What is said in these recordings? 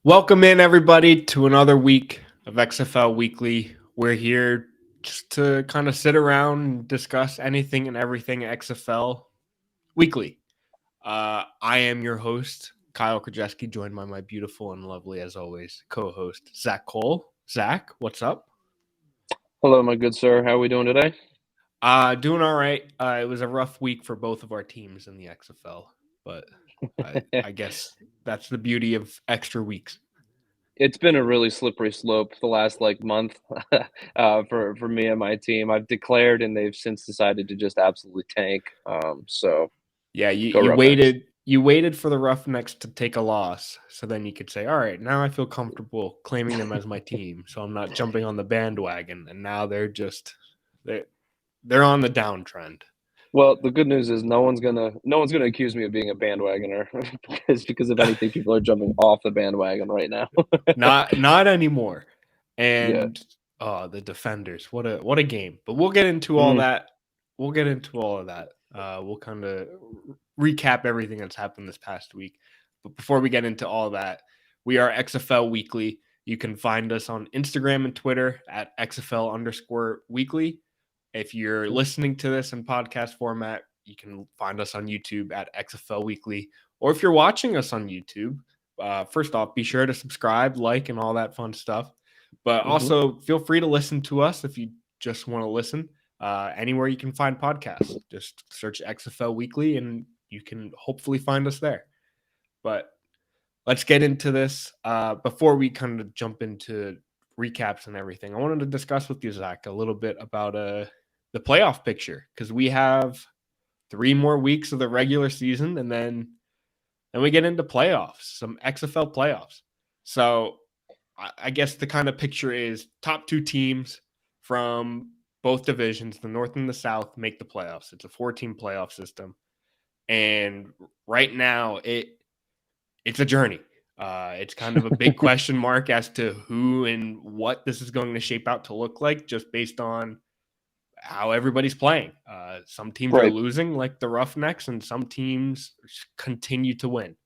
Welcome in, everybody, to another week of XFL Weekly. We're here just to kind of sit around and discuss anything and everything XFL Weekly. I am your host, Kyle Krajewski, joined by my beautiful and lovely, as always, co-host, Zach Cole. Zach, what's up? Hello, my good sir. How are we doing today? Doing all right. It was a rough week for both of our teams in the XFL, but I guess that's the beauty of extra weeks. It's been a really slippery slope the last month for me and my team. I've declared, and they've since decided to just absolutely tank. So Yeah, you, go you Roughnecks. waited for the Roughnecks to take a loss, so then you could say, "All right, now I feel comfortable claiming them as my team, so I'm not jumping on the bandwagon." And now they're they're on the downtrend. Well, the good news is no one's gonna accuse me of being a bandwagoner because if anything, people are jumping off the bandwagon right now. Not anymore. Yeah. And the defenders, what a game. But we'll get into all Mhm. that. We'll get into all of that. We'll kind of recap everything that's happened this past week. But before we get into all that, we are XFL Weekly. You can find us on Instagram and Twitter at XFL_weekly. If you're listening to this in podcast format, you can find us on YouTube at XFL Weekly. Or if you're watching us on YouTube, first off, be sure to subscribe, like, and all that fun stuff. But Mhm. also feel free to listen to us if you just want to listen. Anywhere you can find podcasts, just search XFL Weekly and you can hopefully find us there. But let's get into this. Before we kind of jump into recaps and everything, I wanted to discuss with you, Zach, a little bit about the playoff picture because we have 3 more weeks of the regular season and then we get into playoffs, some XFL playoffs. So I guess the kind of picture is top two teams from both divisions, the North and the South, make the playoffs. It's a 14 playoff system. And right now it's a journey. It's kind of a big question mark as to who and what this is going to shape out to look like just based on how everybody's playing. Some teams are Right. losing, like the Roughnecks, and some teams continue to win,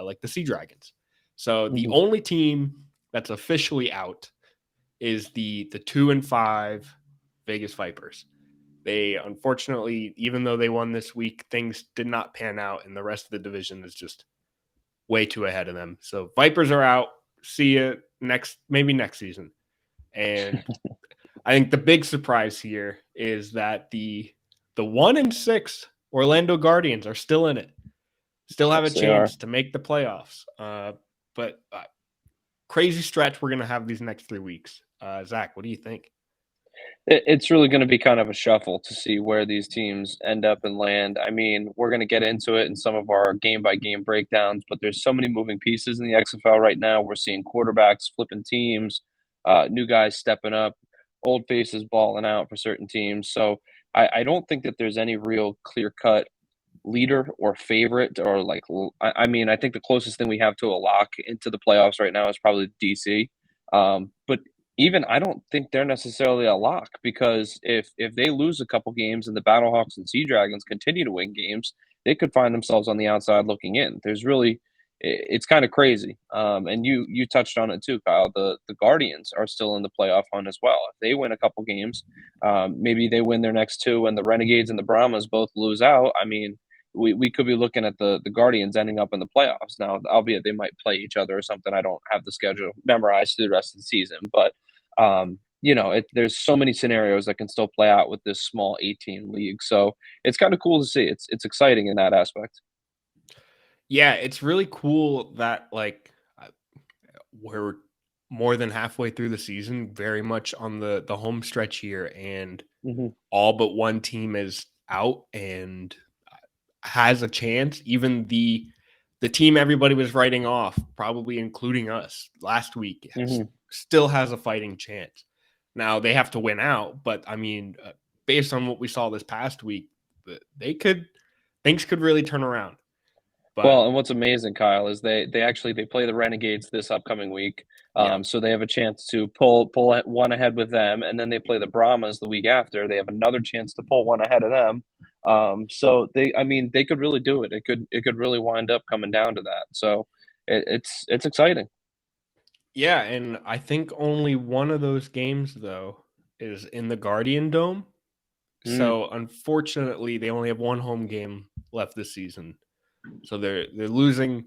like the Sea Dragons. So the Mhm. only team that's officially out is the 2-5 Vegas Vipers. They unfortunately, even though they won this week, things did not pan out, and the rest of the division is just way too ahead of them. So Vipers are out. See you maybe next season. And I think the big surprise here is that the 1-6 Orlando Guardians are still in it, still have a Yes, they are. chance to make the playoffs. But crazy stretch we're gonna have these next 3 weeks. Zach, what do you think? It's really going to be kind of a shuffle to see where these teams end up and land. I mean, we're going to get into it in some of our game by game breakdowns, but there's so many moving pieces in the XFL right now. We're seeing quarterbacks flipping teams, new guys stepping up, old faces balling out for certain teams. So I don't think that there's any real clear cut leader or favorite or I mean, I think the closest thing we have to a lock into the playoffs right now is probably DC. But even I don't think they're necessarily a lock because if they lose a couple games and the Battlehawks and Sea Dragons continue to win games, they could find themselves on the outside looking in. There's really it's kind of crazy. And you touched on it too, Kyle. The Guardians are still in the playoff hunt as well. If they win a couple games, maybe they win their next two, and the Renegades and the Brahmas both lose out. I mean, we could be looking at the Guardians ending up in the playoffs now, albeit they might play each other or something. I don't have the schedule memorized through the rest of the season, but there's so many scenarios that can still play out with this small 18 league. So it's kind of cool to see. It's exciting in that aspect. Yeah, it's really cool that we're more than halfway through the season, very much on the home stretch here, and Hmm. all but one team is out and has a chance. Even the team everybody was writing off, probably including us last week, Hmm. still has a fighting chance. Now they have to win out, but I mean, based on what we saw this past week, they could things could really turn around. But Well, and what's amazing, Kyle, is they play the Renegades this upcoming week, yeah, so they have a chance to pull one ahead with them, and then they play the Brahmas the week after. They have another chance to pull one ahead of them. So I mean, they could really do it. It could really wind up coming down to that. So it's exciting. Yeah, and I think only one of those games though is in the Guardian Dome. Mm. So unfortunately, they only have one home game left this season. So they're losing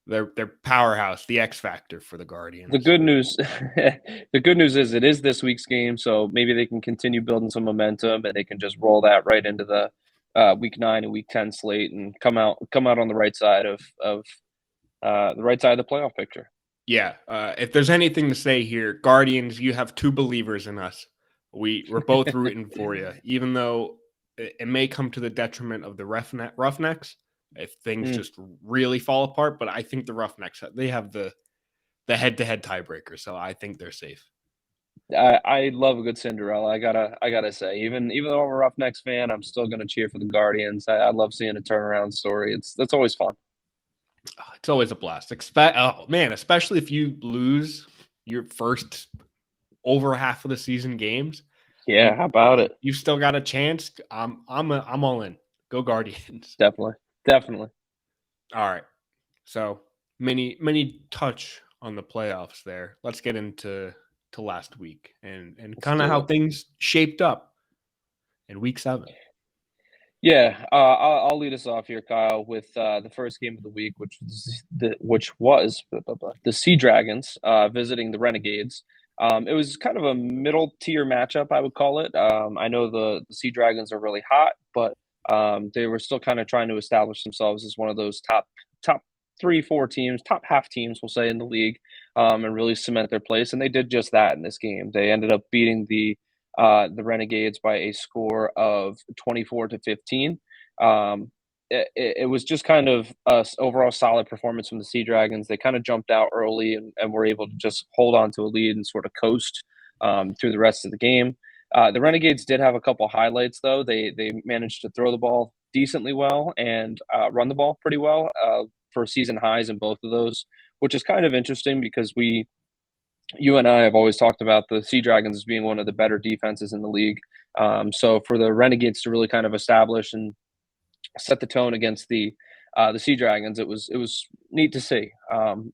their powerhouse, the X factor for the The Guardians. good news, the good news is it is this week's game, so maybe they can continue building some momentum and they can just roll that right into the week 9 and week 10 slate and come out on the right side of the right side of the playoff picture. Yeah, if there's anything to say here, Guardians, you have two believers in us. We're both rooting for you, even though it may come to the detriment of the Roughnecks if things Mm. just really fall apart. But I think the Roughnecks, they have the head-to-head tiebreaker, so I think they're safe. I love a good Cinderella. I gotta say, even though I'm a Roughnecks fan, I'm still gonna cheer for the Guardians. I love seeing a turnaround story. That's always fun. It's always a blast. Oh man, especially if you lose your first over half of the season games, Yeah, you how about it? you still got a chance. I'm all in. Go Guardians. Definitely, definitely. All right. So many touch on the playoffs there. Let's get into last week and Let's kind of do how it. things shaped up in week 7. Yeah, I'll lead us off here, Kyle, with the first game of the week, which was the Sea Dragons visiting the Renegades. It was kind of a middle tier matchup, I would call it. I know the Sea Dragons are really hot, but they were still kind of trying to establish themselves as one of those top 3, 4 teams, top half teams, we'll say, in the league, and really cement their place. And they did just that in this game. They ended up beating the Renegades by a score of 24-15. It was just kind of a overall solid performance from the Sea Dragons. They kind of jumped out early and were able to just hold on to a lead and sort of coast through the rest of the game. The Renegades did have a couple highlights, though. They managed to throw the ball decently well and run the ball pretty well for season highs in both of those, which is kind of interesting because you and I have always talked about the Sea Dragons as being one of the better defenses in the league. So for the Renegades to really kind of establish and set the tone against the Sea Dragons, it was neat to see.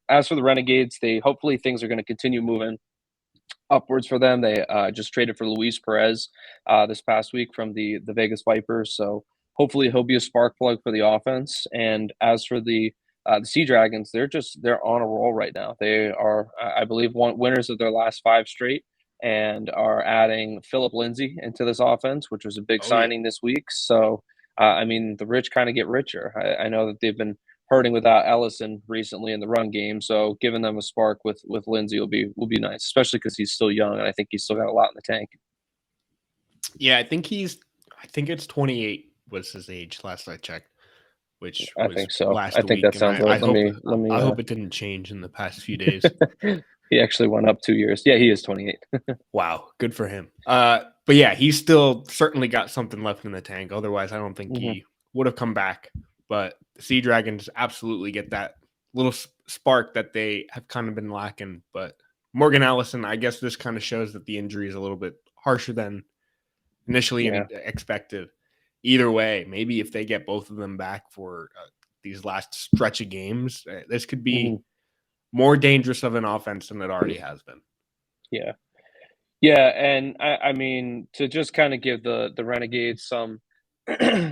As for the Renegades, they hopefully things are going to continue moving upwards for them. They just traded for Luis Perez this past week from the Vegas Vipers, so hopefully he'll be a spark plug for the offense. And as for the Sea Dragons, they're on a roll right now. They are, I believe, winners of their last 5 straight, and are adding Philip Lindsay into this offense, which was a big Oh yeah. signing this week. So, I mean, the rich kind of get richer. I know that they've been hurting without Ellison recently in the run game, so giving them a spark with Lindsay will be nice, especially because he's still young and I think he's still got a lot in the tank. Yeah, I think it's 28 was his age last I checked, which I was think so. I last think that week, and sounds right. I hope it didn't change in the past few days. He actually went up 2 years. Yeah, he is 28. Wow, good for him. But yeah, he's still certainly got something left in the tank. Otherwise, I don't think Hmm. he would have come back. But the Sea Dragons absolutely get that little spark that they have kind of been lacking. But Morgan Allison, I guess this kind of shows that the injury is a little bit harsher than initially Yeah. expected. Either way, maybe if they get both of them back for these last stretch of games, this could Hmm. be more dangerous of an offense than it already has been. Yeah. Yeah, and I mean to just kind of give the Renegades some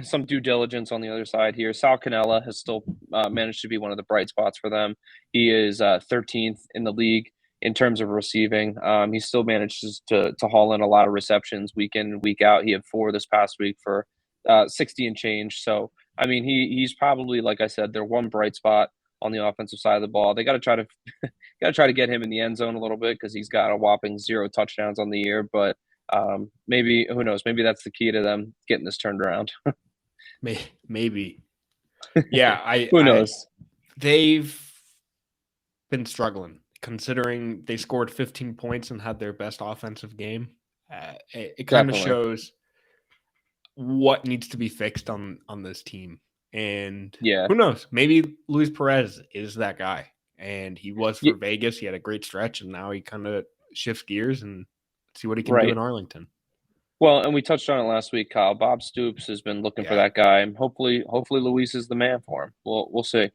some due diligence on the other side here. Sal Cannella has still managed to be one of the bright spots for them. He is 13th in the league in terms of receiving. He still manages to haul in a lot of receptions week in and week out. He had 4 this past week for 60 and change. So I mean he's probably, like I said, their one bright spot on the offensive side of the ball. They got to try to get him in the end zone a little bit because he's got a whopping 0 touchdowns on the year. But maybe, who knows? Maybe that's the key to them getting this turned around. Maybe. Yeah, Who knows? they've been struggling considering they scored 15 points and had their best offensive game. It kind of Definitely. shows what needs to be fixed on this team. And Yeah. who knows? Maybe Luis Perez is that guy. And he was for Y- Vegas. He had a great stretch, and now he kind of shifts gears and see what he can do right. in Arlington. Well, and we touched on it last week, Kyle. Bob Stoops has been looking for Yeah. that guy, and hopefully, Luis is the man for him. We'll see.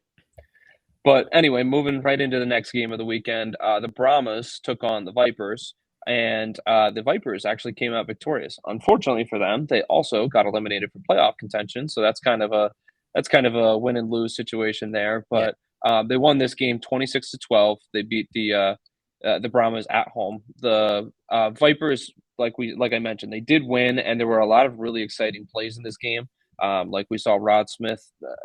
But anyway, moving right into the next game of the weekend, the Brahmas took on the Vipers, and the Vipers actually came out victorious. Unfortunately for them, they also got eliminated for playoff contention, so that's kind of a win and lose situation there. Yeah. But they won this game 26-12. They beat the Brahmas at home. The Vipers, like I mentioned, they did win, and there were a lot of really exciting plays in this game. Like we saw Rod Smith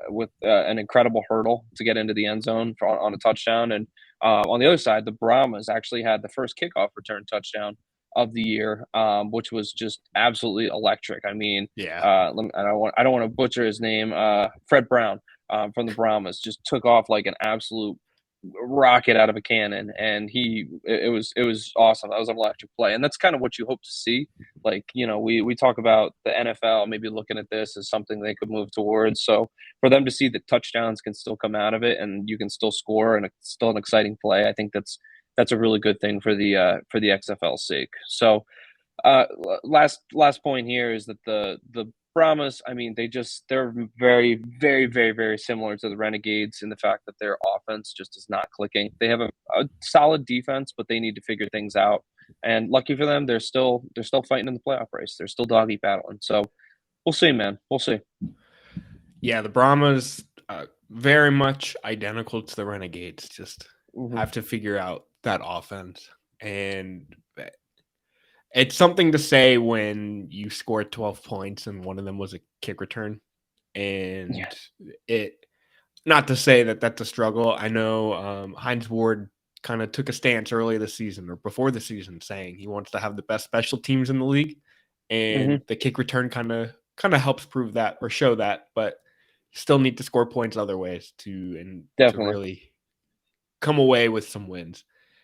with an incredible hurdle to get into the end zone on a touchdown. And on the other side, the Brahmas actually had the first kickoff return touchdown of the year, which was just absolutely electric. I mean, Yeah. I don't want to butcher his name. Fred Brown from the Brahmas just took off like an absolute rocket out of a cannon, and it was awesome. That was an electric play, and that's kind of what you hope to see. Like, we talk about the NFL maybe looking at this as something they could move towards. So for them to see that touchdowns can still come out of it and you can still score and it's still an exciting play, I think that's a really good thing for the XFL's sake. So last point here is that the Brahmas, I mean, they're very, very, very, very similar to the Renegades in the fact that their offense just is not clicking. They have a solid defense, but they need to figure things out. And lucky for them, they're still fighting in the playoff race. They're still doggy battling. So we'll see, man. We'll see. Yeah, the Brahmas very much identical to the Renegades. Just Mm-hmm. have to figure out that offense. And it's something to say when you score 12 points and one of them was a kick return. And Yeah. it, not to say that that's a struggle. I know Heinz Ward kind of took a stance early this season or before the season saying he wants to have the best special teams in the league. Mm-hmm. And the kick return kind of helps prove that or show that, but you still need to score points other ways to Definitely. really come away with some wins.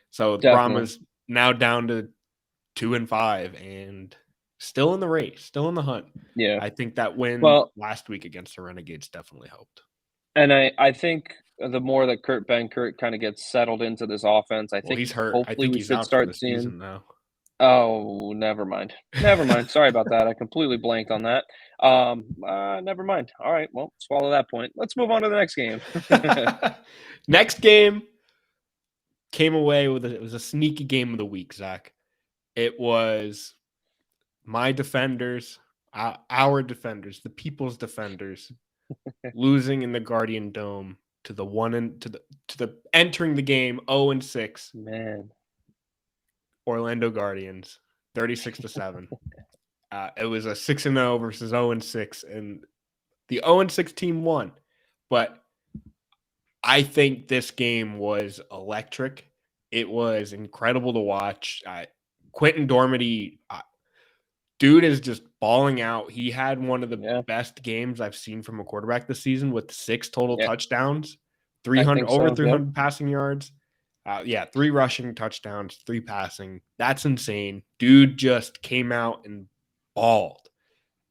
So the Definitely. Brahmas now down to 2-5 and still in the race, still in the hunt. Yeah. I think that win Well, last week against the Renegades definitely helped. and I think the more that Kurt Benkert kind of gets settled into this offense, I Well, think he's hurt. I hopefully think we he's should out for the start seeing. season now. Oh, never mind. Never mind. Sorry about that. I completely blanked on that. Never mind. All right. Well, swallow that point. Let's move on to the next game. Next game came away with it was a sneaky game of the week, Zach. It was my defenders, our defenders, the people's defenders, losing in the Guardian Dome to the one and to the entering the game 0-6 Man. Orlando Guardians, 36-7. It was a 6-0 versus 0-6, and the 0-6 team won. But I think this game was electric. It was incredible to watch. Quentin Dormady, dude is just balling out. He had one of the Yeah. best games I've seen from a quarterback this season with 6 total Yeah. touchdowns, I 300 think over so. Yep. 300 passing yards. 3 rushing touchdowns, 3 passing. That's insane. Dude just came out and balled.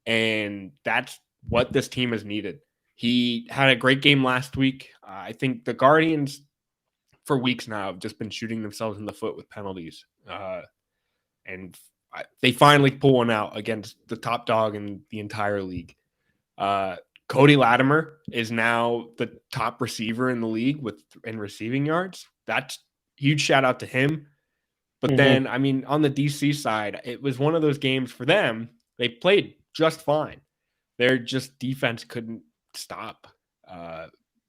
And that's what this team has needed. He had a great game last week. I think the Guardians for weeks now have just been shooting themselves in the foot with penalties. And they finally pull one out against the top dog in the entire league. Cody Latimer is now the top receiver in the league in receiving yards. That's huge shout out to him. But Mm-hmm. then, I mean, on the DC side, it was one of those games for them. They played just fine. Their just defense couldn't stop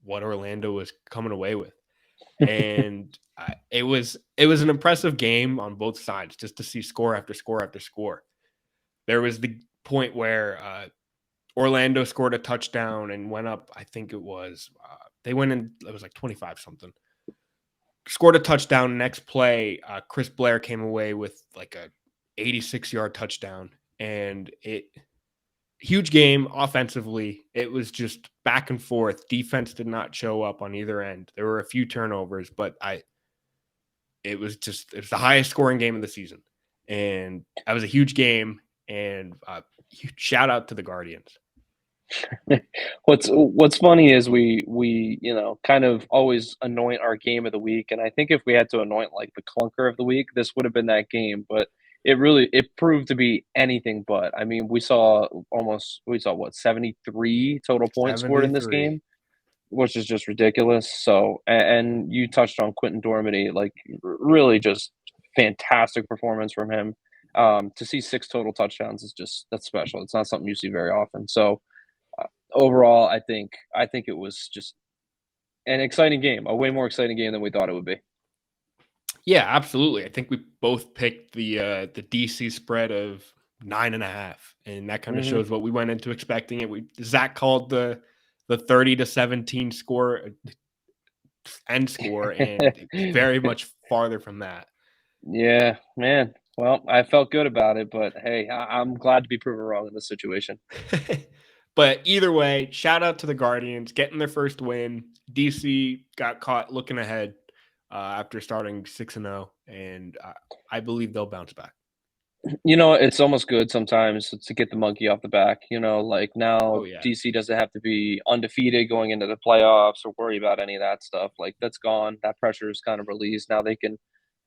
what Orlando was coming away with. And it was an impressive game on both sides just to see score after score after score. There was the point where Orlando scored a touchdown and went up. I think it was they went in. It was like 25 something. Scored a touchdown. Next play, Chris Blair came away with like a 86-yard touchdown, and huge game offensively. It was just back and forth. Defense did not show up on either end. There were a few turnovers, but it was the highest scoring game of the season, and that was a huge game. And shout out to the Guardians. What's funny is we kind of always anoint our game of the week, and I think if we had to anoint like the clunker of the week, this would have been that game. But it proved to be anything but. I mean, we saw what 73 total points scored in this 73. game. which is just ridiculous. So, and you touched on Quentin Dormady, like really just fantastic performance from him. To see 6 total touchdowns is just that's special. It's not something you see very often. So overall, I think it was just an exciting game, a way more exciting game than we thought it would be. Yeah, absolutely. I think we both picked the DC spread of 9.5, and that kind of Mm-hmm. shows what we went into expecting. Zach called the 30-17 score end score, and it was very much farther from that. Yeah, man. Well, I felt good about it, but hey, I'm glad to be proven wrong in this situation. But either way, shout out to the Guardians getting their first win. DC got caught looking ahead after starting 6-0, and I believe they'll bounce back. It's almost good sometimes to get the monkey off the back. Like Oh now yeah. DC doesn't have to be undefeated going into the playoffs or worry about any of that stuff. Like that's gone. That pressure is kind of released. Now they can,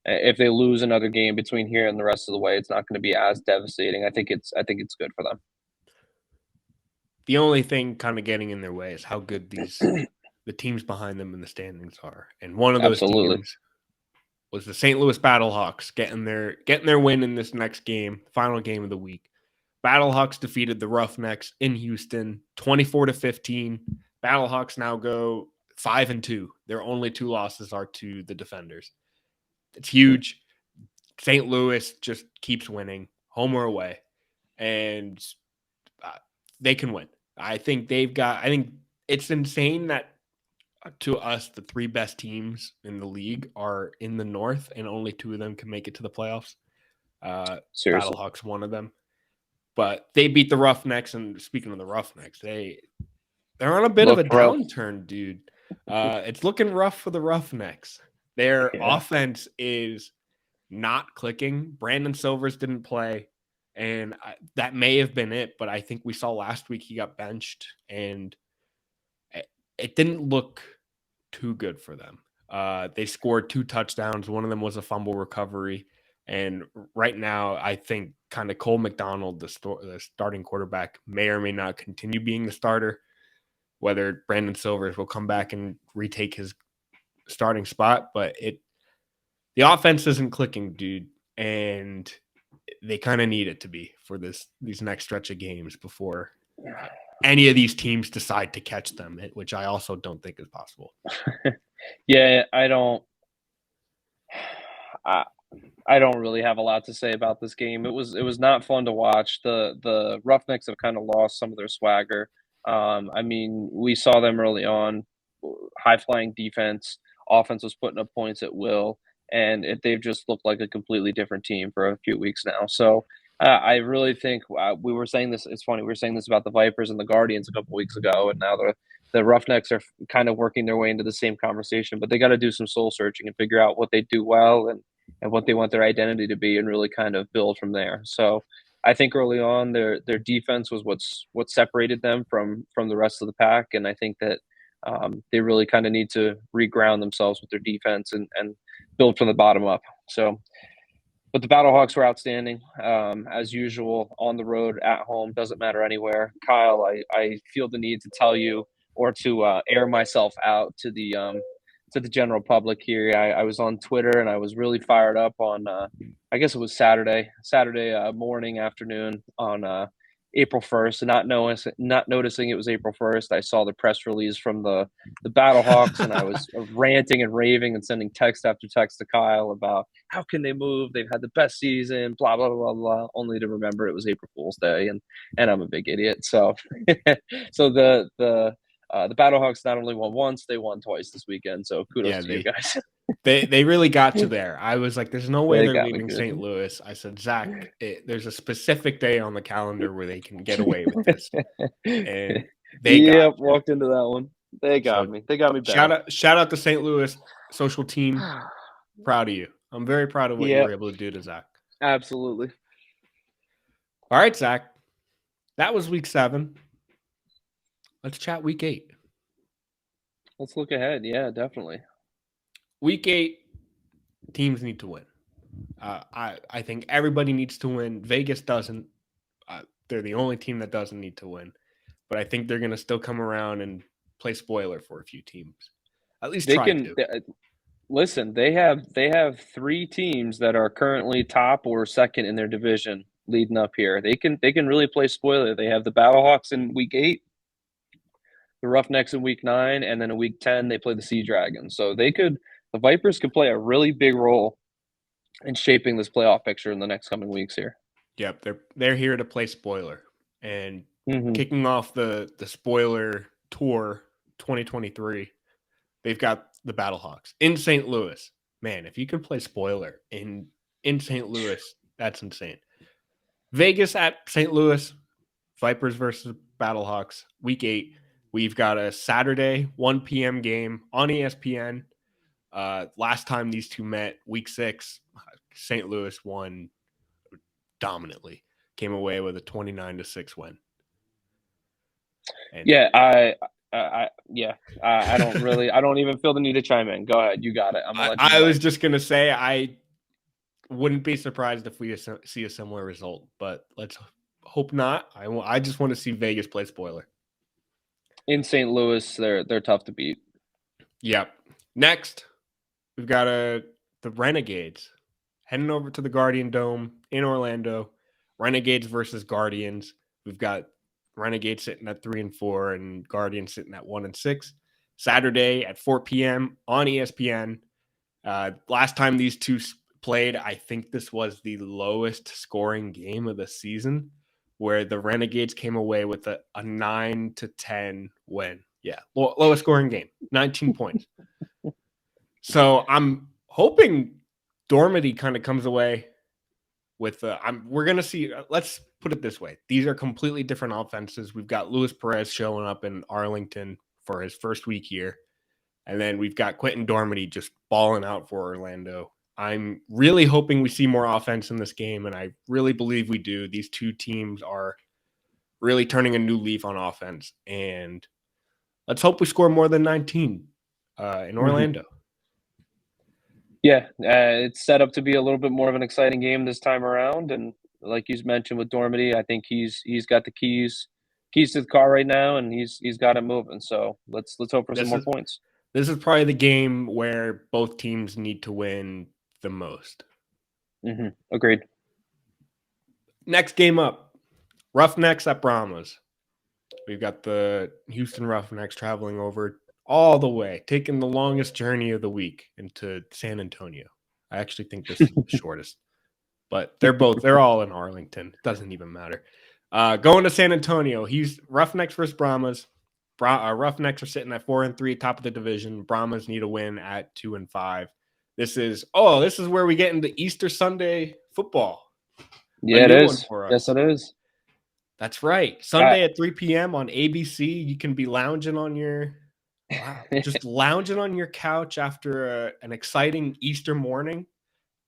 if they lose another game between here and the rest of the way, it's not going to be as devastating. I think it's good for them. The only thing kind of getting in their way is how good the teams behind them in the standings are. And one of those Absolutely. teams was the St. Louis Battlehawks getting their win in this next game, final game of the week. Battlehawks defeated the Roughnecks in Houston 24-15. Battlehawks now go 5-2. Their only 2 losses are to the Defenders. It's huge. St. Louis just keeps winning, home or away, and they can win. I think it's insane that to us, the 3 best teams in the league are in the North, and only 2 of them can make it to the playoffs. Seriously. Battlehawks, one of them, but they beat the Roughnecks. And speaking of the Roughnecks, they're on a bit of a Look, bro. downturn, dude. It's looking rough for the Roughnecks. Their Yeah. offense is not clicking. Brandon Silvers didn't play, and that may have been it. But I think we saw last week he got benched, and it didn't look too good for them. They scored 2 touchdowns. One of them was a fumble recovery. And right now, I think kind of Cole McDonald, the starting quarterback, may or may not continue being the starter. Whether Brandon Silvers will come back and retake his starting spot, but the offense isn't clicking, dude, and they kind of need it to be for these next stretch of games before any of these teams decide to catch them, which I also don't think is possible. Yeah, I don't. I don't really have a lot to say about this game. It was not fun to watch. The Roughnecks have kind of lost some of their swagger. I mean, we saw them early on, high flying defense, offense was putting up points at will, and they've just looked like a completely different team for a few weeks now. So I really think we were saying this. It's funny we were saying this about the Vipers and the Guardians a couple weeks ago, and now the Roughnecks are kind of working their way into the same conversation. But they got to do some soul searching and figure out what they do well and what they want their identity to be and really kind of build from there. So I think early on their defense was what separated them from the rest of the pack, and I think that they really kind of need to reground themselves with their defense and build from the bottom up. So, but the Battlehawks were outstanding as usual on the road, at home, doesn't matter anywhere. Kyle, I feel the need to tell you or to air myself out to the general public here. I was on Twitter and I was really fired up on I guess it was Saturday morning, afternoon on April 1st, and not noticing it was April 1st. I saw the press release from the Battlehawks, and I was ranting and raving and sending text after text to Kyle about how can they move? They've had the best season, blah blah blah blah. Only to remember it was April Fool's Day, and I'm a big idiot. So, so the Battlehawks not only won once, they won twice this weekend. So kudos Yeah, to you guys. they really got you there. I was like, there's no way They they're got me leaving good. St. Louis. I said, Zach, there's a specific day on the calendar where they can get away with this, and they got Yep, you. walked into that one. They got So me. They got me bad. shout out to St. Louis social team. Proud of you. I'm very proud of what you Yep, were able to do to Zach. absolutely. All right, Zach. That was week 7. Let's chat week 8. Let's look ahead. Yeah, definitely. Week 8, teams need to win. I think everybody needs to win. Vegas doesn't. They're the only team that doesn't need to win. But I think they're going to still come around and play spoiler for a few teams. At least They try can to. listen. They have 3 teams that are currently top or second in their division leading up here. They can really play spoiler. They have the Battlehawks in week 8, the Roughnecks in week 9, and then in week 10 they play the Sea Dragons. So the Vipers could play a really big role in shaping this playoff picture in the next coming weeks here. Yep, they're here to play spoiler. And Mm-hmm. kicking off the spoiler tour 2023, they've got the Battlehawks in St. Louis. Man, if you can play spoiler in St. Louis, that's insane. Vegas at St. Louis, Vipers versus Battlehawks, week 8. We've got a Saturday 1 p.m. game on ESPN. Last time these two met, week 6, St. Louis won dominantly. Came away with a 29-6 win. And I don't even feel the need to chime in. Go ahead, you got it. I was just gonna say I wouldn't be surprised if we see a similar result, but let's hope not. I just want to see Vegas play spoiler. In St. Louis, they're tough to beat. Yep. Next, we've got the Renegades heading over to the Guardian Dome in Orlando. Renegades versus Guardians. We've got Renegades sitting at 3-4 and Guardians sitting at 1-6. Saturday at 4 p.m. on ESPN. Last time these two played, I think this was the lowest scoring game of the season, where the Renegades came away with a 9-10 win. Yeah, lowest scoring game, 19 points. So I'm hoping Dormady kind of comes away with we're going to see. Let's put it this way. These are completely different offenses. We've got Luis Perez showing up in Arlington for his first week here. And then we've got Quentin Dormady just balling out for Orlando. I'm really hoping we see more offense in this game, and I really believe we do. These two teams are really turning a new leaf on offense, and let's hope we score more than 19 in Orlando. Yeah, it's set up to be a little bit more of an exciting game this time around, and like you mentioned with Dormady, I think he's got the keys to the car right now, and he's got it moving. So let's hope for some more points. This is probably the game where both teams need to win the most. Mm-hmm. Agreed. Next game up, Roughnecks at Brahmas. We've got the Houston Roughnecks traveling over all the way, taking the longest journey of the week into San Antonio. I actually think this is the shortest, but they're all in Arlington. It doesn't even matter. Going to San Antonio, Roughnecks versus Brahmas. Roughnecks are sitting at 4-3, top of the division. Brahmas need a win at 2-5. This is where we get into Easter Sunday football. Yeah, it is. Yes, it is. That's right. Sunday at 3 p.m. on ABC. You can be lounging on your lounging on your couch after an exciting Easter morning.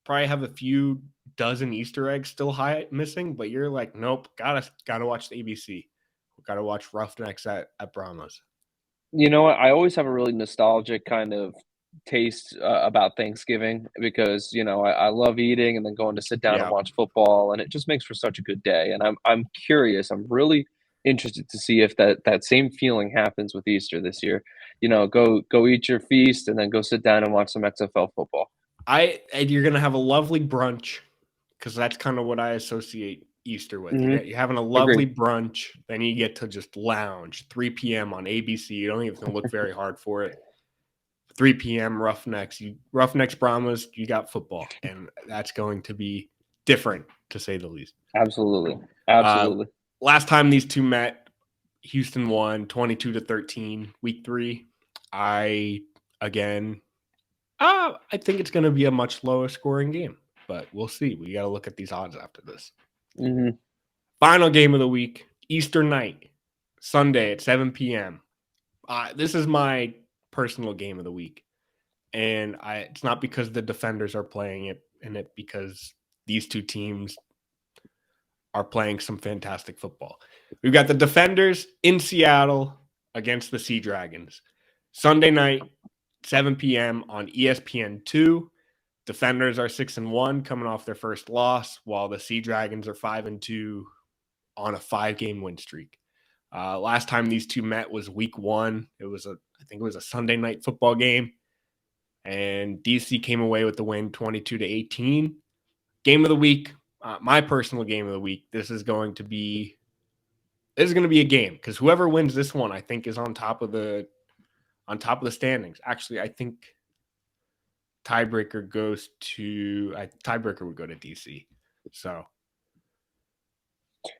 Probably have a few dozen Easter eggs still missing, but you're like, nope, gotta watch the ABC. Gotta watch Roughnecks at Brahmas. You know what? I always have a really nostalgic kind of taste about Thanksgiving because I love eating and then going to sit down and watch football, and it just makes for such a good day. And I'm curious. I'm really interested to see if that same feeling happens with Easter this year. Go eat your feast and then go sit down and watch some XFL football. And you're gonna have a lovely brunch because that's kind of what I associate Easter with. Mm-hmm. You're having a lovely brunch, then you get to just lounge. 3 p.m. on ABC. You don't even look very hard for it. 3 p.m. Roughnecks. Roughnecks Brahmas. You got football, and that's going to be different to say the least. Absolutely. Last time these two met, Houston won 22-13. Week 3. I think it's going to be a much lower scoring game, but we'll see. We got to look at these odds after this. Mm-hmm. Final game of the week, Easter night, Sunday at 7 p.m. This is my personal game of the week, and it's not because the Defenders are playing it, because these two teams are playing some fantastic football. We've got the Defenders in Seattle against the Sea Dragons. Sunday night, 7 p.m. on ESPN2. Defenders are 6-1, coming off their first loss, while the Sea Dragons are 5-2 on a 5-game win streak. Last time these two met was week 1. I think it was a Sunday night football game, and DC came away with the win 22-18. Game of the week, my personal game of the week. This is going to be a game because whoever wins this one, I think, is on top of the standings. Actually, I think tiebreaker would go to DC. So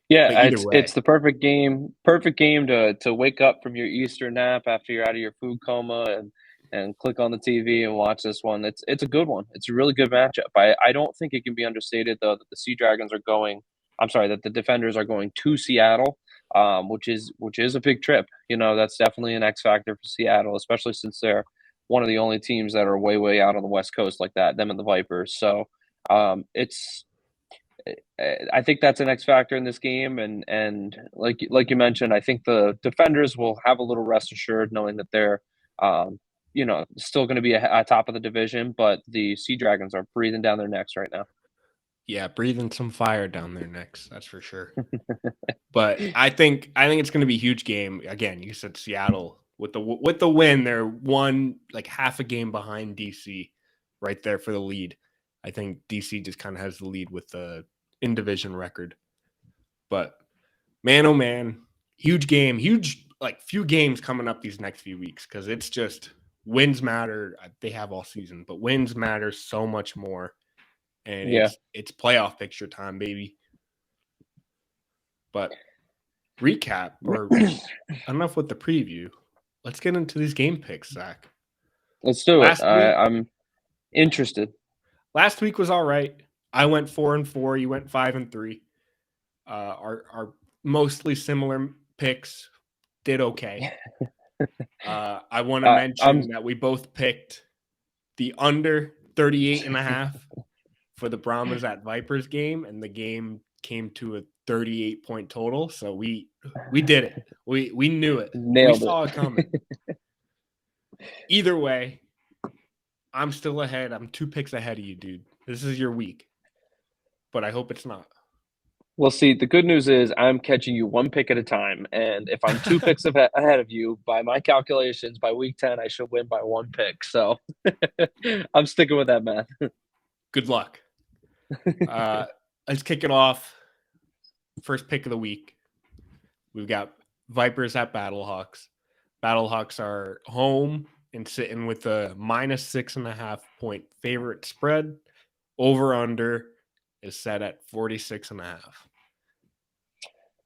Yeah, either way, it's the perfect game to wake up from your Easter nap after you're out of your food coma and click on the TV and watch this one. It's a good one. It's a really good matchup. I don't think it can be understated though that the Sea Dragons are going. I'm sorry, that the Defenders are going to Seattle, which is a big trip. That's definitely an X factor for Seattle, especially since they're one of the only teams that are way out on the West Coast like that. Them and the Vipers. So it's I think that's an X factor in this game, and like you mentioned, I think the Defenders will have a little rest assured knowing that they're, still going to be top of the division, but the Sea Dragons are breathing down their necks right now. Yeah, breathing some fire down their necks, that's for sure. But I think it's going to be a huge game. Again, you said Seattle with the win, they're one like half a game behind DC, right there for the lead. I think DC just kind of has the lead with the in division record. But man, oh man, huge game, few games coming up these next few weeks because it's just wins matter. They have all season, but wins matter so much more. And Yeah. it's playoff picture time, baby. But recap or enough with the preview. Let's get into these game picks, Zach. Let's do it. I'm interested. Last week was all right. I went 4-4. You went 5-3. Our mostly similar picks did okay. I want to mention that we both picked the under 38.5 for the Brahmas at Vipers game, and the game came to a 38-point total. So we did it. We knew it. Nailed we saw it coming. Either way, I'm still ahead. I'm 2 picks ahead of you, dude. This is your week, but I hope it's not. Well, see, the good news is I'm catching you 1 pick at a time, and if I'm 2 picks ahead of you, by my calculations, by week 10, I should win by 1 pick. So I'm sticking with that math. Good luck. Let's kick it off. First pick of the week. We've got Vipers at Battlehawks. Battlehawks are home and sitting with a -6.5 point favorite spread. Over under is set at 46.5.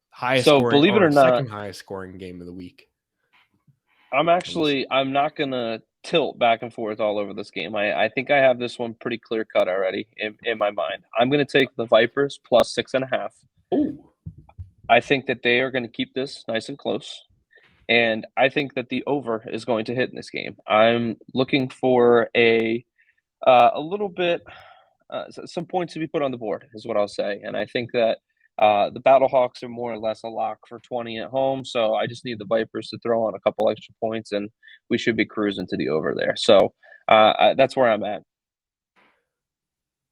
Highest So scoring, believe it or not, second highest scoring game of the week. I'm not gonna tilt back and forth all over this game. I think I have this one pretty clear cut already in my mind. I'm gonna take the Vipers plus 6.5. Oh, I think that they are going to keep this nice and close. And I think that the over is going to hit in this game. I'm looking for a little bit, some points to be put on the board, is what I'll say. And I think that the Battlehawks are more or less a lock for 20 at home. So I just need the Vipers to throw on a couple extra points, and we should be cruising to the over there. So that's where I'm at.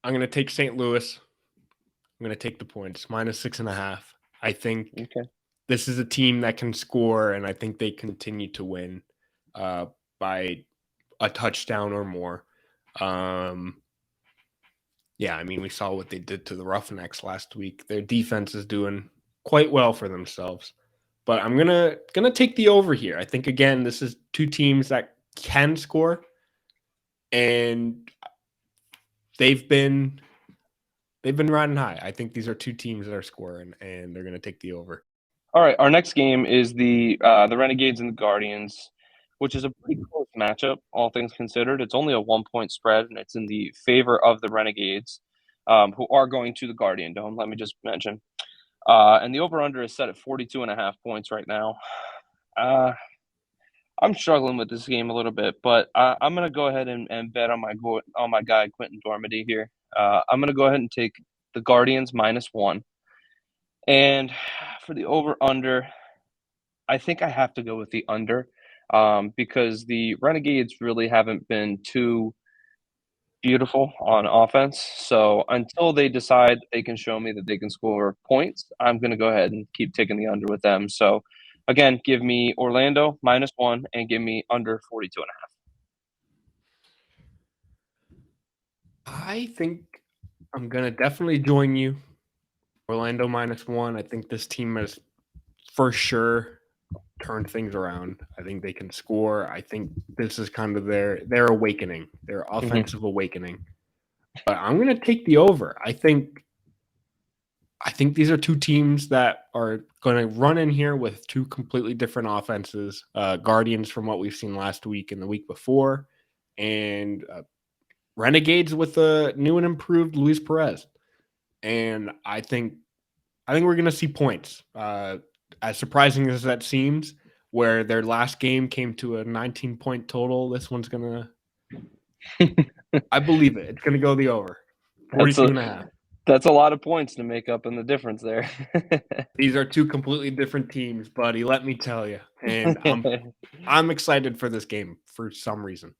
I'm going to take St. Louis. I'm going to take the points, -6.5. I think this is a team that can score, and I think they continue to win by a touchdown or more. Yeah, I mean, we saw what they did to the Roughnecks last week. Their defense is doing quite well for themselves. But I'm gonna take the over here. I think, again, this is 2 teams that can score, and they've been riding high. I think these are 2 teams that are scoring, and they're gonna take the over. All right, our next game is the Renegades and the Guardians, which is a pretty close matchup, all things considered. It's only a 1-point spread, and it's in the favor of the Renegades, who are going to the Guardian Dome, let me just mention. And the over-under is set at 42.5 points right now. I'm struggling with this game a little bit, but I'm going to go ahead and bet on my guy, Quentin Dormady here. I'm going to go ahead and take the Guardians -1. And for the over-under, I think I have to go with the under because the Renegades really haven't been too beautiful on offense. So until they decide they can show me that they can score points, I'm going to go ahead and keep taking the under with them. So Again, give me Orlando -1 and give me under 42.5. I think I'm gonna definitely join you. Orlando -1. I think this team has for sure turned things around. I think they can score. I think this is kind of their awakening, their offensive awakening. But I'm gonna take the over. I think these are two teams that are going to run in here with two completely different offenses. Guardians from what we've seen last week and the week before, and Renegades with a new and improved Luis Perez. And I think we're going to see points. As surprising as that seems, where their last game came to a 19-point total, this one's going to – I believe it. It's going to go the over, 42 and a half. That's a lot of points to make up in the difference there. These are two completely different teams, buddy, let me tell you. And I'm excited for this game for some reason.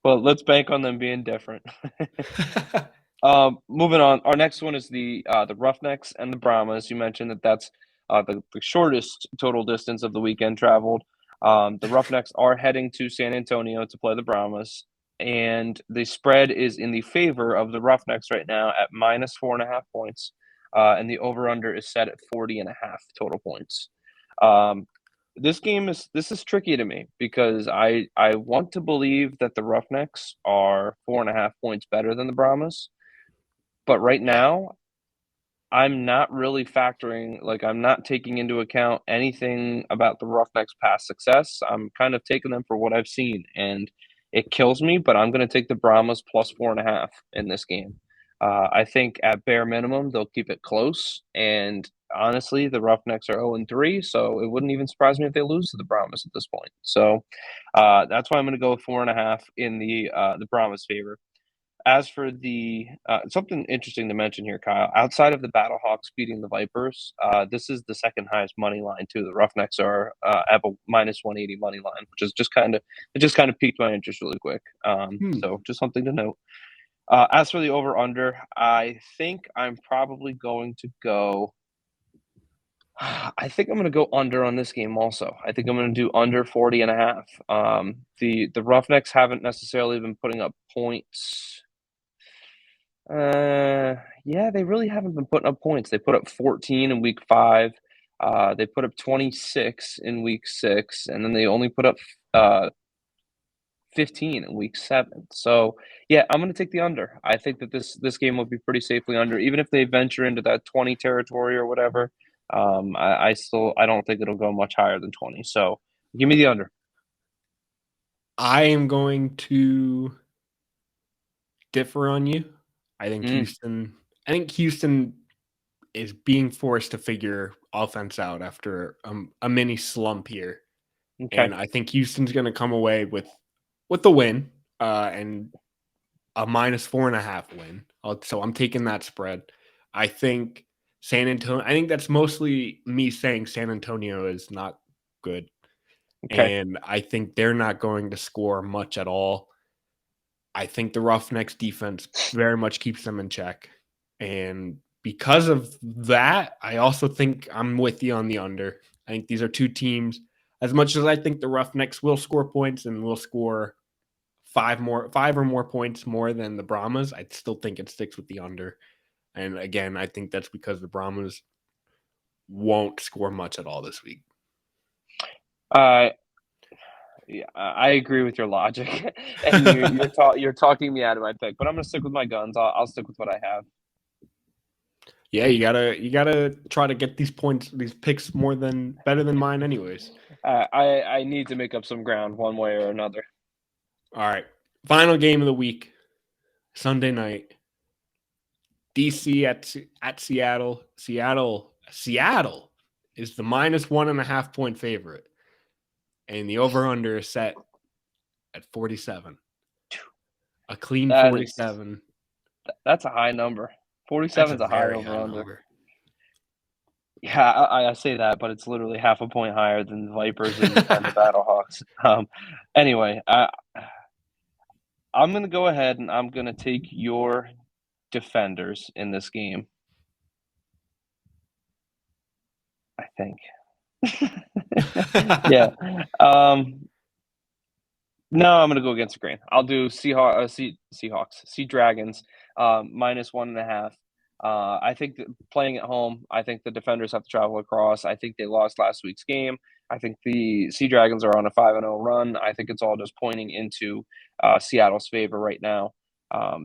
Well, let's bank on them being different. Moving on, our next one is the Roughnecks and the Brahmas. You mentioned that's the shortest total distance of the weekend traveled. The Roughnecks are heading to San Antonio to play the Brahmas, and the spread is in the favor of the Roughnecks right now at -4.5 points, and the over/under is set at 40.5 total points. This is tricky to me because I want to believe that the Roughnecks are 4.5 points better than the Brahmas. But right now, I'm not really I'm not taking into account anything about the Roughnecks' past success. I'm kind of taking them for what I've seen, and it kills me, but I'm going to take the Brahmas +4.5 in this game. I think at bare minimum, they'll keep it close. And honestly, the Roughnecks are 0-3, so it wouldn't even surprise me if they lose to the Brahmas at this point. So that's why I'm going to go with 4.5 in the Brahmas' favor. As for the something interesting to mention here, Kyle, outside of the Battlehawks beating the Vipers, this is the second highest money line too. The Roughnecks are have a -180 money line, which is just kind of piqued my interest really quick. So just something to note. As for the over under, I think I'm probably going to go. I think I'm going to go under on this game also. I think I'm going to do under 40.5. The Roughnecks haven't necessarily been putting up points. Yeah, they really haven't been putting up points. They put up 14 in week 5. They put up 26 in week 6, and then they only put up 15 in week 7. So yeah, I'm going to take the under. I think that this game will be pretty safely under, even if they venture into that 20 territory or whatever. I don't think it'll go much higher than 20. So give me the under. I am going to differ on you. I think Houston is being forced to figure offense out after a mini slump here. Okay. And I think Houston's going to come away with the win and a -4.5 win. So I'm taking that spread. I think I think that's mostly me saying San Antonio is not good. Okay. And I think they're not going to score much at all. I think the Roughnecks defense very much keeps them in check. And because of that, I also think I'm with you on the under. I think these are two teams, as much as I think the Roughnecks will score points and will score five or more points more than the Brahmas, I still think it sticks with the under. And again, I think that's because the Brahmas won't score much at all this week. Yeah, I agree with your logic, and you're talking me out of my pick. But I'm gonna stick with my guns. I'll stick with what I have. Yeah, you gotta try to get these picks better than mine, anyways. I need to make up some ground one way or another. All right, final game of the week, Sunday night. DC at Seattle. Seattle is the -1.5 point favorite, and the over under is set at 47. A clean 47. That's a high number. 47 is a high over under. Yeah, I say that, but it's literally half a point higher than the Vipers and the Battlehawks. Anyway, I'm going to go ahead and I'm going to take your Defenders in this game. I think. Yeah. Um, no, I'm gonna go against the grain. I'll do Seahawks, Sea Dragons, -1.5. I think that playing at home, I think the defenders have to travel across. I think they lost last week's game. I think the Sea Dragons are on a 5-0 run. I think it's all just pointing into Seattle's favor right now.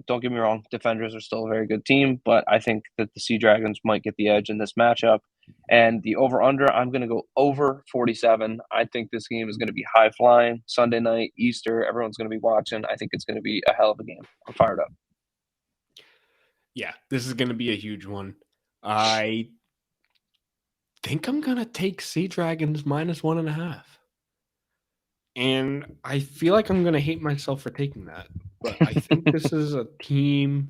Don't get me wrong, defenders are still a very good team, but I think that the Sea Dragons might get the edge in this matchup. And the over under, I'm going to go over 47. I think this game is going to be high flying. Sunday night, Easter, everyone's going to be watching. I think it's going to be a hell of a game. I'm fired up. Yeah, this is going to be a huge one. I think I'm going to take Sea Dragons -1.5. And I feel like I'm going to hate myself for taking that. But I think this is a team.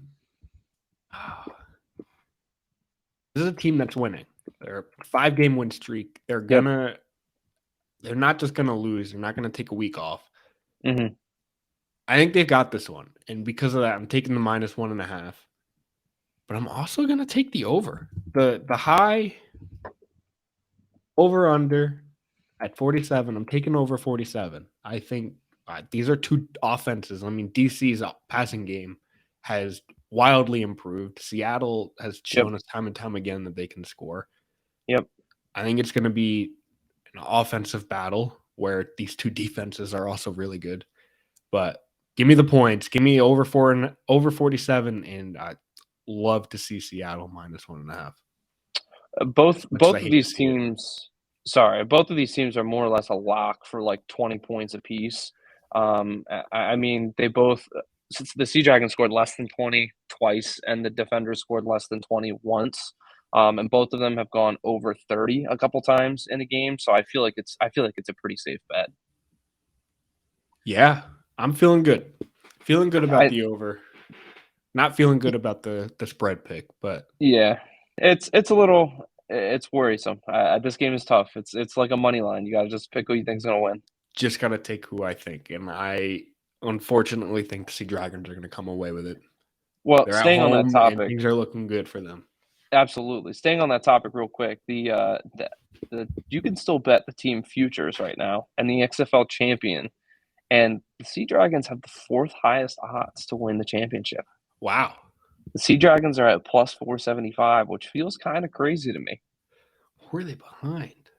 This is a team that's winning. They're a 5-game win streak. They're not just gonna lose. They're not gonna take a week off. Mm-hmm. I think they've got this one, and because of that, I'm taking the -1.5. But I'm also gonna take the over. The high over under at 47. I'm taking over 47. I think these are two offenses. I mean, DC's passing game has wildly improved. Seattle has shown us time and time again that they can score. Yep. I think it's going to be an offensive battle where these two defenses are also really good. But give me the points. Give me over 47, and I'd love to see Seattle -1.5. Both of these teams. Sorry, both of these teams are more or less a lock for like 20 points apiece. I mean, they both. Since the Sea Dragons scored less than 20 twice, and the Defenders scored less than 20 once. And both of them have gone over 30 a couple times in a game. So I feel like it's a pretty safe bet. Yeah, I'm feeling good. Feeling good about the over. Not feeling good about the spread pick, but yeah, it's worrisome. This game is tough. It's like a money line. You got to just pick who you think's gonna win. Just gotta take who I think, and I unfortunately think the Sea Dragons are gonna come away with it. Well, They're staying on that topic, and things are looking good for them. Absolutely. Staying on that topic real quick, the you can still bet the team futures right now and the XFL champion, and the Sea Dragons have the fourth highest odds to win the championship. Wow. The Sea Dragons are at +475, which feels kind of crazy to me. Who are they behind?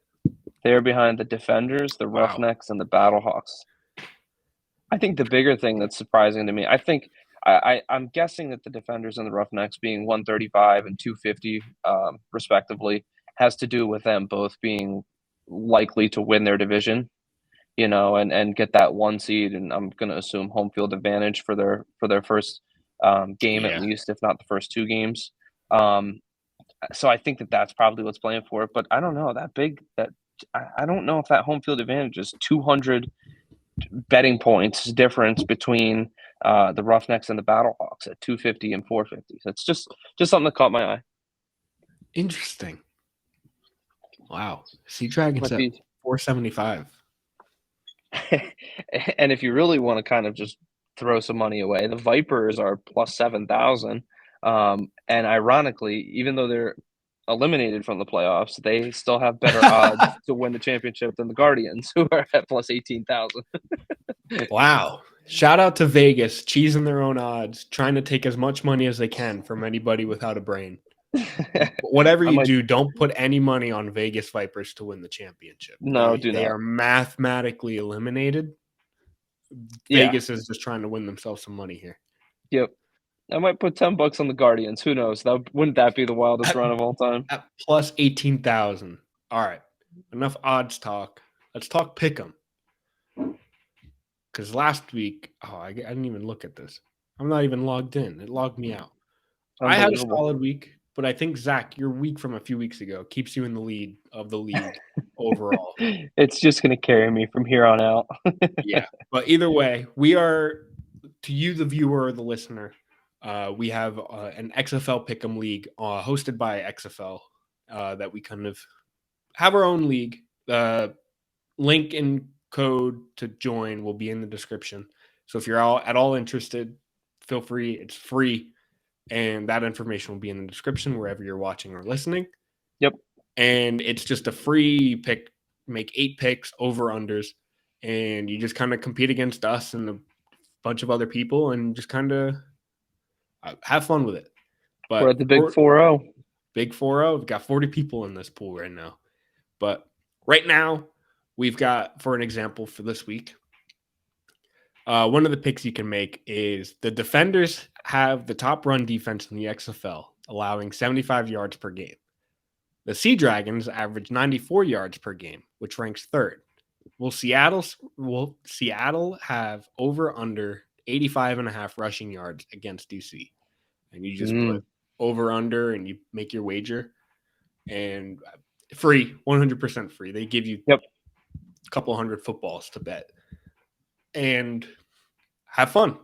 They're behind the Defenders, the Roughnecks, and the Battlehawks. I think the bigger thing that's surprising to me, I'm guessing that the Defenders and the Roughnecks being 135 and 250, respectively, has to do with them both being likely to win their division, and get that 1 seed, and I'm going to assume home field advantage for their first game, at least, if not the first 2 games. So I think that that's probably what's playing for it, but I don't know I don't know if that home field advantage is 200 betting points difference between the Roughnecks and the Battlehawks at 250 and 450. So it's just something that caught my eye. Interesting. Wow. Sea Dragons at 475. And if you really want to kind of just throw some money away, the Vipers are +7,000. And ironically, even though they're eliminated from the playoffs, they still have better odds to win the championship than the Guardians, who are at +18,000. Wow. Shout out to Vegas, cheesing their own odds, trying to take as much money as they can from anybody without a brain. Whatever you do, don't put any money on Vegas Vipers to win the championship. No, they are mathematically eliminated. Vegas is just trying to win themselves some money here. Yep. I might put $10 on the Guardians. Who knows? Wouldn't that be the wildest run of all time? At +18,000. All right. Enough odds talk. Let's talk Pick'Em. Because last week, I didn't even look at this. I'm not even logged in. It logged me out. I had a solid week, but I think, Zach, your week from a few weeks ago keeps you in the lead of the league overall. It's just going to carry me from here on out. Yeah. But either way, we are, to you, the viewer or the listener, we have an XFL Pick'Em League hosted by XFL that we kind of have our own league. Link and code to join will be in the description. So if you're at all interested, feel free. It's free. And that information will be in the description wherever you're watching or listening. Yep. And it's just a free pick make 8 picks, over-unders, and you just kind of compete against us and a bunch of other people and just kind of have fun with it. But We're at the big 4-0. Big 4-0. We've got 40 people in this pool right now. But right now, we've got, for an example for this week, one of the picks you can make is the defenders have the top run defense in the XFL, allowing 75 yards per game. The Sea Dragons average 94 yards per game, which ranks third. Will Seattle have over under 85.5 rushing yards against DC? And you just put over under and you make your wager, and free, 100% free. They give you a couple hundred footballs to bet and have fun.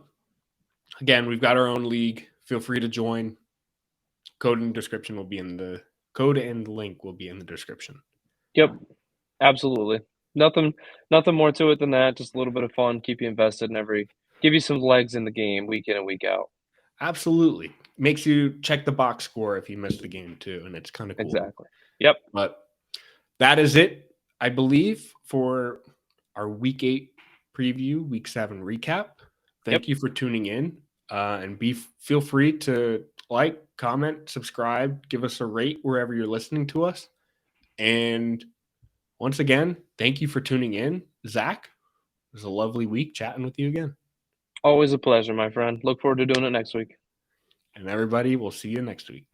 Again, we've got our own league. Feel free to join. Code and description will be in the code, and link will be in the description. Yep, absolutely. Nothing more to it than that. Just a little bit of fun, keep you invested in give you some legs in the game week in and week out. Absolutely. Makes you check the box score if you missed the game too, and it's kind of cool. Exactly. Yep. But that is it, I believe, for our week 8 preview, week 7 recap. Thank you for tuning in, and feel free to like, comment, subscribe, give us a rate wherever you're listening to us. And once again, thank you for tuning in. Zach, it was a lovely week chatting with you again. Always a pleasure, my friend. Look forward to doing it next week. And everybody, we'll see you next week.